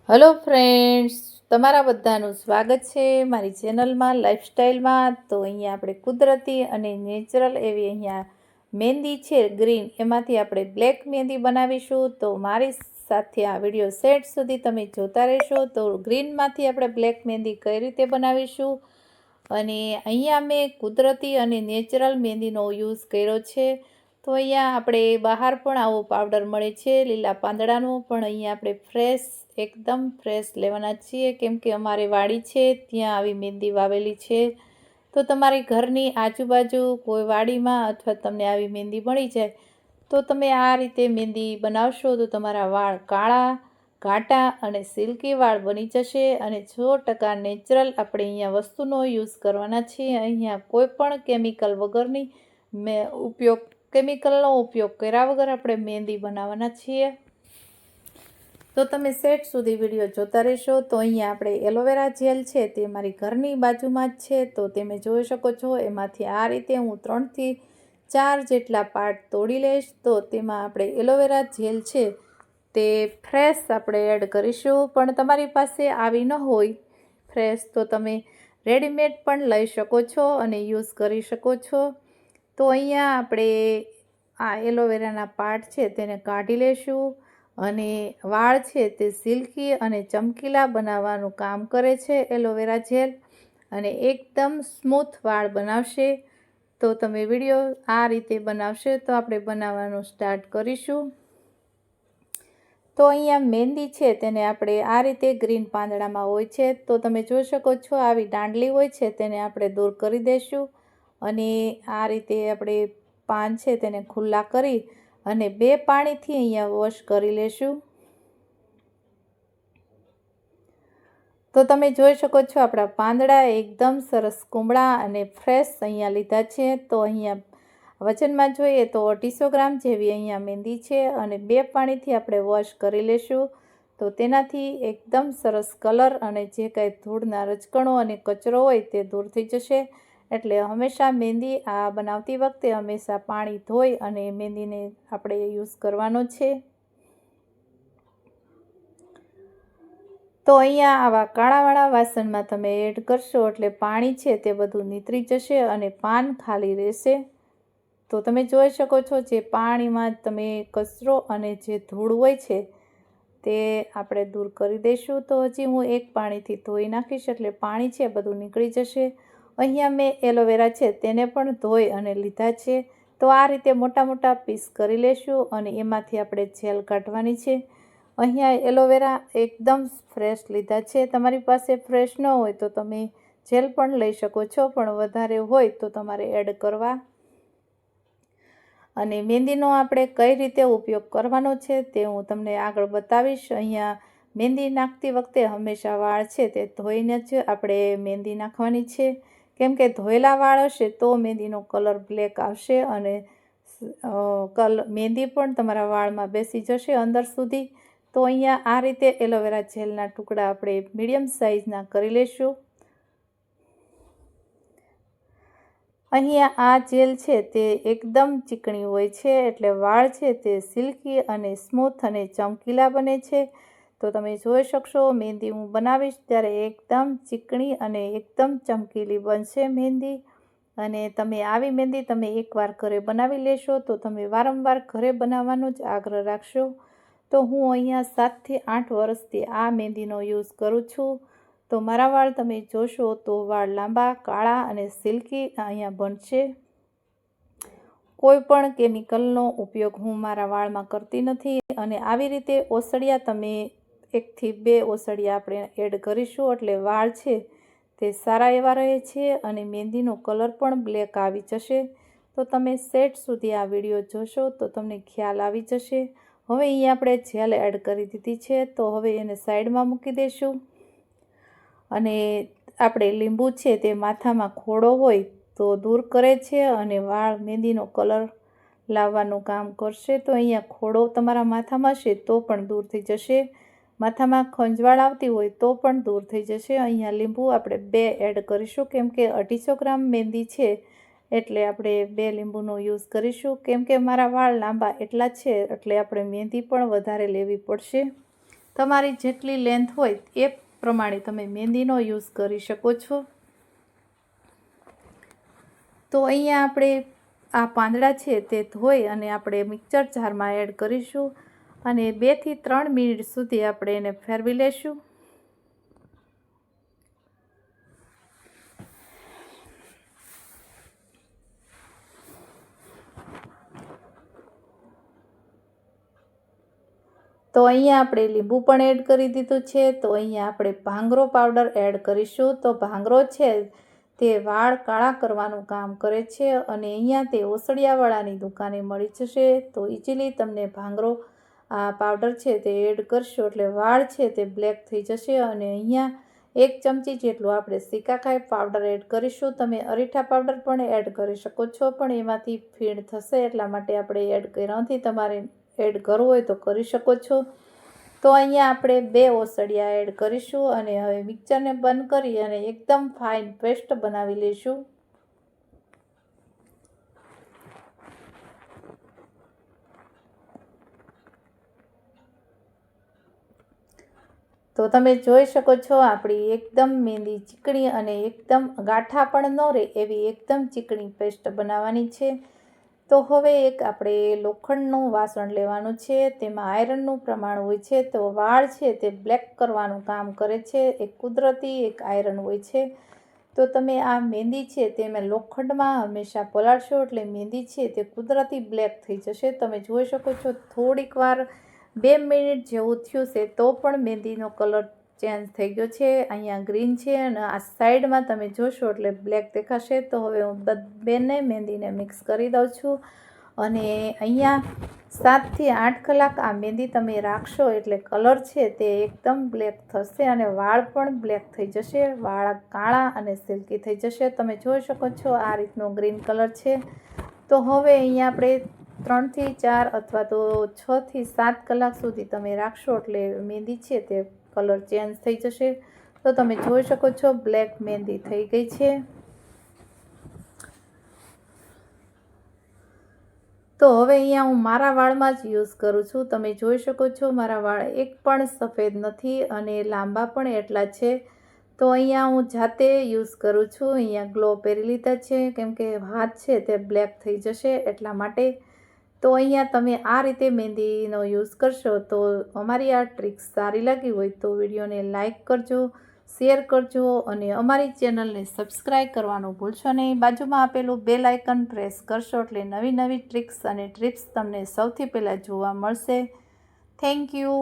Hello friends, તમારા બધાનું સ્વાગત છે મારી ચેનલમાં લાઈફસ્ટાઈલમાં. તો અહીંયા આપણે કુદરતી અને નેચરલ એવી અહીંયા મહેંદી છે ગ્રીન, એમાંથી આપણે બ્લેક મહેંદી બનાવીશું. તો મારી સાથે આ વિડીયો સેટ સુધી તમે જોતા રહેશો. તો ગ્રીનમાંથી આપણે બ્લેક મહેંદી કઈ રીતે બનાવીશું, અને અહીંયા મેં કુદરતી અને નેચરલ મહેંદીનો યુઝ કર્યો છે. તો અહીંયા આપણે બહાર પણ આવો પાવડર મળે છે લીલા પાંદડાનો, પણ અહીંયા આપણે એકદમ ફ્રેશ લેવાના છીએ, કેમ કે અમારી વાડી છે ત્યાં આવી મહેંદી વાવેલી છે. તો તમારી ઘરની આજુબાજુ કોઈ વાડીમાં અથવા તમને આવી મહેંદી મળી જાય તો તમે આ રીતે મહેંદી બનાવશો તો તમારા વાળ કાળા, ઘાટા અને સિલ્કી વાળ બની જશે. અને 100% નેચરલ આપણે અહીંયા વસ્તુનો યુઝ કરવાના છીએ. અહીંયા કોઈ પણ કેમિકલનો ઉપયોગ કર્યા વગર આપણે મહેંદી બનાવવાના છીએ. તો તમે સેટ સુધી વિડીયો જોતા રહેશો. તો અહીંયા આપણે એલોવેરા જેલ છે તે મારી ઘરની બાજુમાં જ છે, તો તમે જોઈ શકો છો. એમાંથી આ રીતે હું 3 થી 4 જેટલા પાર્ટ તોડી લઈશ. તો તેમાં આપણે એલોવેરા જેલ છે તે ફ્રેશ આપણે એડ કરીશું. પણ તમારી પાસે આવી ન હોય ફ્રેશ તો તમે રેડીમેડ પણ લઈ શકો છો અને યુઝ કરી શકો છો. તો અહીંયા આપણે આ એલોવેરાના પાર્ટ છે તેને કાઢી લેશું. અને વાળ છે તે સિલ્કી અને ચમકીલા બનાવવાનું કામ કરે છે એલોવેરા જેલ, અને એકદમ સ્મૂથ વાળ બનાવશે. તો તમે વિડીયો આ રીતે બનાવશે. તો આપણે બનાવવાનું સ્ટાર્ટ કરીશું. તો અહીંયા મહેંદી છે તેને આપણે આ રીતે ગ્રીન પાંદડામાં હોય છે, તો તમે જોઈ શકો છો આવી દાંડલી હોય છે તેને આપણે દૂર કરી દઈશું. અને આ રીતે આપણે પાન છે તેને ખુલ્લા કરી અને 2 પાણીથી અહીંયા વોશ કરી લેશું. તો તમે જોઈ શકો છો આપણા પાંદડા એકદમ સરસ કુમળા અને ફ્રેશ અહીંયા લીધા છે. તો અહીંયા વજનમાં જોઈએ તો 250 ગ્રામ જેવી અહીંયા મહેંદી છે, અને 2 પાણીથી આપણે વોશ કરી લેશું. તો તેનાથી એકદમ સરસ કલર અને જે કાંઈ ધૂળના રજકણો અને કચરો હોય તે દૂર થઈ જશે. એટલે હંમેશા મહેંદી આ બનાવતી વખતે હંમેશા પાણી ધોઈ અને મહેંદીને આપણે યુઝ કરવાનો છે. તો અહીંયા આવા કાળાવાળા વાસણમાં તમે એડ કરશો એટલે પાણી છે તે બધું નીતરી જશે અને પાન ખાલી રહેશે. તો તમે જોઈ શકો છો જે પાણીમાં તમે કચરો અને જે ધૂળ હોય છે તે આપણે દૂર કરી દઈશું. તો હજી હું 1 પાણીથી ધોઈ નાખીશ એટલે પાણી છે બધું નીકળી જશે. અહીંયા મેં એલોવેરા છે તેને પણ ધોઈ અને લીધા છે. તો આ રીતે મોટા મોટા પીસ કરી લેશું અને એમાંથી આપણે જેલ કાઢવાની છે. અહીંયા એલોવેરા એકદમ ફ્રેશ લીધા છે. તમારી પાસે ફ્રેશ ન હોય તો તમે જેલ પણ લઈ શકો છો, પણ વધારે હોય તો તમારે એડ કરવા. અને મહેંદીનો આપણે કઈ રીતે ઉપયોગ કરવાનો છે તે હું તમને આગળ બતાવીશ. અહીંયા મહેંદી નાખતી વખતે હંમેશા વાળ છે તે ધોઈને જ આપણે મહેંદી નાખવાની છે, કેમ કે ધોયેલા વાળ હશે તો મહેંદીનો કલર બ્લેક આવશે અને મહેંદી પણ તમારા વાળમાં બેસી જશે અંદર સુધી. તો અહીંયા આ રીતે એલોવેરા જેલના ટુકડા આપણે મીડિયમ સાઇઝના કરી લઈશું. અહીંયા આ જેલ છે તે એકદમ ચીકણી હોય છે, એટલે વાળ છે તે સિલ્કી અને સ્મૂથ અને ચમકીલા બને છે. તો તમે જોઈ શકશો મહેંદી હું બનાવીશ ત્યારે એકદમ ચીકણી અને એકદમ ચમકીલી બનશે મહેંદી. અને તમે આવી મહેંદી તમે એકવાર ઘરે બનાવી લેશો તો તમે વારંવાર ઘરે બનાવવાનો જ આગ્રહ રાખશો. તો હું અહીંયા 7 થી 8 વર્ષથી આ મહેંદીનો યુઝ કરું છું. તો મારા વાળ તમે જોશો તો વાળ લાંબા, કાળા અને સિલ્કી અહીંયા બનશે. કોઈ પણ કેમિકલનો ઉપયોગ હું મારા વાળમાં કરતી નથી. અને આવી રીતે ઓસડિયા તમે 1 થી 2 ઓસડિયા આપણે એડ કરીશું એટલે વાળ છે તે સારા એવા રહે છે અને મહેંદીનો કલર પણ બ્લેક આવી જશે. તો તમે સેટ સુધી આ વિડીયો જોશો તો તમને ખ્યાલ આવી જશે. હવે અહીંયા આપણે જેલ એડ કરી દીધી છે, તો હવે એને સાઈડમાં મૂકી દઈશું. અને આપણે લીંબુ છે તે માથામાં ખોડો હોય તો દૂર કરે છે અને વાળ મહેંદીનો કલર લાવવાનું કામ કરશે. તો અહીંયા ખોડો તમારા માથામાં હશે તો પણ દૂર થઈ જશે. માથામાં ખંજવાળ આવતી હોય તો પણ દૂર થઈ જશે. અહીંયા લીંબુ આપણે 2 એડ કરીશું, કેમ કે 250 ગ્રામ મહેંદી છે એટલે આપણે 2 લીંબુનો યુઝ કરીશું. કેમ કે મારા વાળ લાંબા એટલા છે એટલે આપણે મહેંદી પણ વધારે લેવી પડશે. તમારી જેટલી લેન્થ હોય એ પ્રમાણે તમે મહેંદીનો યુઝ કરી શકો છો। તો અહીંયા આપણે આ પાંદડા છે તે ધોઈ અને આપણે મિક્સર જારમાં એડ કરીશું અને 2 થી 3 મિનિટ સુધી આપણે એને ફેરવી લેશું। તો અહીંયા આપણે લીંબુ પણ એડ કરી દીધું છે। તો અહીંયા આપણે ભાંગરો પાવડર એડ કરીશું। તો ભાંગરો છે તે વાળ કાળા કરવાનું કામ કરે છે અને અહીંયા તે ઓસડિયાવાળાની દુકાને મળી જશે। તો ઇઝીલી તમને ભાંગરો આ પાવડર છે તે એડ કરશો એટલે વાળ છે તે બ્લેક થઈ જશે। અને અહીંયા 1 ચમચી જેટલું આપણે સિકાકાઈ પાવડર એડ કરીશું। તમે અરીઠા પાવડર પણ એડ કરી શકો છો, પણ એમાંથી ફીણ થશે એટલા માટે આપણે એડ કર્યા નથી। તમારે એડ કરવું હોય તો કરી શકો છો। તો અહીંયા આપણે 2 ઓસડિયા એડ કરીશું અને હવે મિક્સરને બંધ કરી અને એકદમ ફાઇન પેસ્ટ બનાવી લઈશું। તો તમે જોઈ શકો છો આપણી એકદમ મહેંદી ચીકણી અને એકદમ ગાંઠા પણ ન રહે એવી એકદમ ચીકણી પેસ્ટ બનાવવાની છે। તો હવે એક આપણે લોખંડનું વાસણ લેવાનું છે, તેમાં આયરનનું પ્રમાણ હોય છે। તો વાળ છે તે બ્લેક કરવાનું કામ કરે છે, એક કુદરતી એક આયરન હોય છે। તો તમે આ મહેંદી છે તે લોખંડમાં હંમેશા પલાળશો એટલે મહેંદી છે તે કુદરતી બ્લેક થઈ જશે। તમે જોઈ શકો છો થોડીક વાર 2 મિનિટ જેવું થયું છે તો પણ મહેંદીનો કલર ચેન્જ થઈ ગયો છે। અહીંયા ગ્રીન છે અને આ સાઈડમાં તમે જોશો એટલે બ્લેક દેખાશે। તો હવે હું બંને મહેંદીને મિક્સ કરી દઉં છું અને અહીંયા 7 થી 8 કલાક આ મહેંદી તમે રાખશો એટલે કલર છે તે એકદમ બ્લેક થશે અને વાળ પણ બ્લેક થઈ જશે, વાળ કાળા અને સિલ્કી થઈ જશે। તમે જોઈ શકો છો આ રીતનો ગ્રીન કલર છે। તો હવે અહીંયા આપણે 3 થી 4 અથવા તો 6 થી 7 કલાક સુધી તમે રાખશો એટલે મહેંદી છે તે કલર ચેન્જ થઈ જશે। તો તમે જોઈ શકો છો બ્લેક મહેંદી થઈ ગઈ છે। તો હવે અહીંયા હું મારા વાળમાં જ યુઝ કરું છું। તમે જોઈ શકો છો મારા વાળ એક પણ સફેદ નથી અને લાંબા પણ એટલા છે। તો અહીંયા હું જાતે યુઝ કરું છું। અહીંયા ગ્લો પહેરી લીધા છે કેમ કે હાથ છે તે બ્લેક થઈ જશે એટલા માટે। તો અહીંયા તમે આ રીતે મહેંદીનો યુઝ કરશો તો અમારી આ ટ્રીક સારી લાગી હોય તો વિડીયોને લાઇક કરજો, શેર કરજો અને અમારી ચેનલને સબસ્ક્રાઈબ કરવાનું ભૂલશો નહીં। બાજુમાં આપેલું બેલ આઇકન પ્રેસ કરશો એટલે નવી નવી ટ્રિક્સ અને ટિપ્સ તમને સૌથી પહેલાં જોવા મળશે। Thank you.